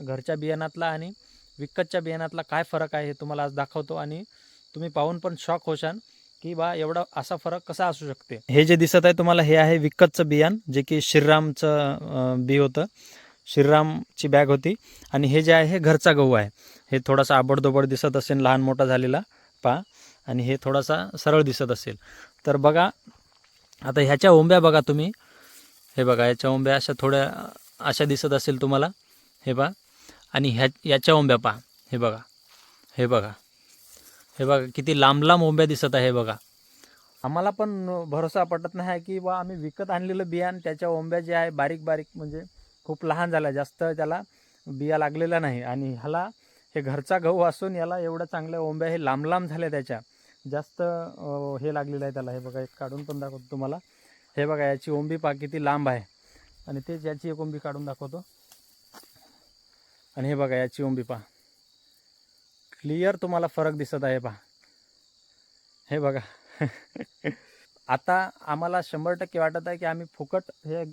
घरच्या बियाणातला आणि विकतच्या बियाणातला काय फरक आहे हे तुम्हाला आज दाखवतो आणि तुम्ही पाहून पण शॉक होशाल की बा एवढा असा फरक कसा असू शकते। हे जे दिसत आहे तुम्हाला हे आहे विकतचं बियाण, जे की श्रीरामचं बी होतं, श्रीरामची बॅग होती। आणि हे जे आहे हे घरचा गहू आहे। हे थोडासा आबडधोबड दिसत असेल, लहान मोठा झालेला पहा, आणि हे थोडासा सरळ दिसत असेल। तर बघा आता ह्याच्या ओंब्या बघा तुम्ही, हे बघा याच्या ओंब्या अशा थोड्या अशा दिसत असेल तुम्हाला, हे पहा। आणि याच्या ओंब्या पहा, हे बघा, हे बघा, हे बघा किती लांब लांब ओंब्या दिसत आहे बघा। आम्हाला पण भरोसा पटत नाही आहे की बा आम्ही विकत आणलेलं बियाण त्याच्या ओंब्या जे आहे बारीक बारीक म्हणजे खूप लहान झाल्या, जास्त त्याला बिया लागलेला नाही। आणि ह्याला हे घरचा गहू असून याला एवढ्या चांगल्या ओंब्या हे लांब लांब झाल्या, त्याच्या जास्त हे लागलेलं आहे त्याला। हे बघा एक काढून पण दाखवतो तुम्हाला, हे बघा याची ओंबी पहा किती लांब आहे। आणि तेच याची एक ओंबी काढून दाखवतो, आणि हे बघा याची ओंबी पहा, क्लिअर तुम्हाला फरक दिसत आहे पहा, हे बघा। आता आम्हाला 100% वाटत आहे की आम्ही फुकट हे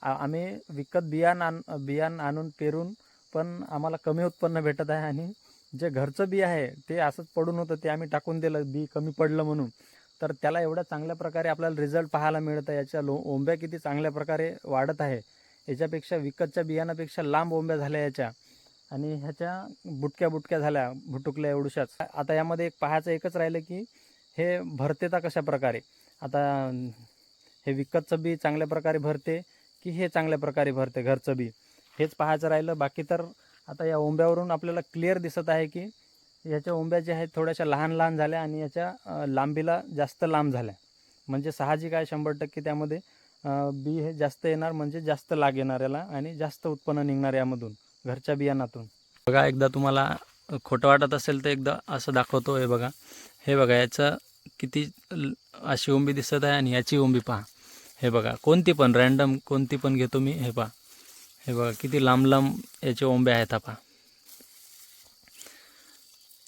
आम्ही विकत बियाण आणून पेरून पण आम्हाला कमी उत्पन्न भेटत आहे। आणि जे घरचं बी आहे ते असंच पडून होतं, ते आम्ही टाकून दिलं, बी कमी पडलं म्हणून, तर त्याला एवढ्या चांगल्या प्रकारे आपल्याला रिझल्ट पाहायला मिळत आहे। याच्या ओंब्या किती चांगल्या प्रकारे वाढत आहे, याच्यापेक्षा विकतच्या बियाणापेक्षा लांब ओंब्या झाल्या याच्या, आणि ह्याच्या बुटक्या बुटक्या झाल्या, भुटुकल्या एवढ्याशाच। आता यामध्ये एक पाहायचं एकच राहिलं की हे भरते तर कशा प्रकारे। आता हे विकतचं बी चांगल्या प्रकारे भरते की हे चांगल्या प्रकारे भरते घरचं बी, हेच पाहायचं राहिलं। बाकी तर आता या ओंब्यावरून आपल्याला क्लिअर दिसत आहे की याच्या ओंब्या ज्या आहेत थोड्याशा लहान लहान झाल्या आणि याच्या लांबीला जास्त लांब झाल्या, म्हणजे साहजिक आहे 100% त्यामध्ये बी हे जास्त येणार, म्हणजे जास्त लाग येणार याला आणि जास्त उत्पन्न निघणार यामधून घरच्या बियाणातून। बघा एकदा तुम्हाला खोटं वाटत असेल तर एकदा असं दाखवतो, हे बघा, हे बघा याचं किती अशी ओंबी दिसत आहे, आणि याची ओंबी पहा, हे बघा, कोणती पण रँडम कोणती पण घेतो मी, हे पहा, हे बघा किती लांब लांब याचे ओंब्या आहेत पहा,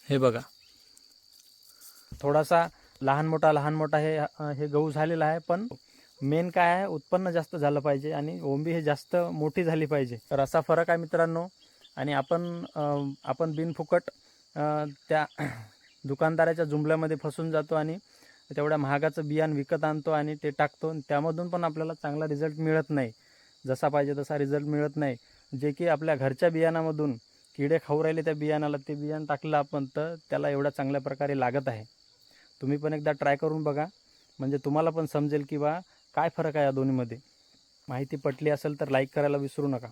हे बघा। थोडासा लहान मोठा हे गहू झालेला आहे, पण मेन काय आहे उत्पन्न जास्त झालं पाहिजे आणि ओंबी हे जास्त मोठी झाली पाहिजे, तर असा फरक आहे मित्रांनो। आणि आपण बिनफुकट त्या दुकानदाराच्या जुमल्यामध्ये फसून जातो आणि तेवढ्या महागाचं बियाण विकत आणतो आणि ते टाकतो, त्यामधून पण आपल्याला चांगला रिझल्ट मिळत नाही, जसा पाहिजे तसा रिझल्ट मिळत नाही। जे की आपल्या घरच्या बियाणामधून किडे खाऊ राहिले त्या बियाणाला, ते बियाण टाकलं आपण तर त्याला एवढ्या चांगल्या प्रकारे लागत आहे। तुम्ही पण एकदा ट्राय करून बघा, म्हणजे तुम्हाला पण समजेल की बा काय फरक आहे या दोन्हीमध्ये। माहिती पटली असेल तर लाईक करायला विसरू नका।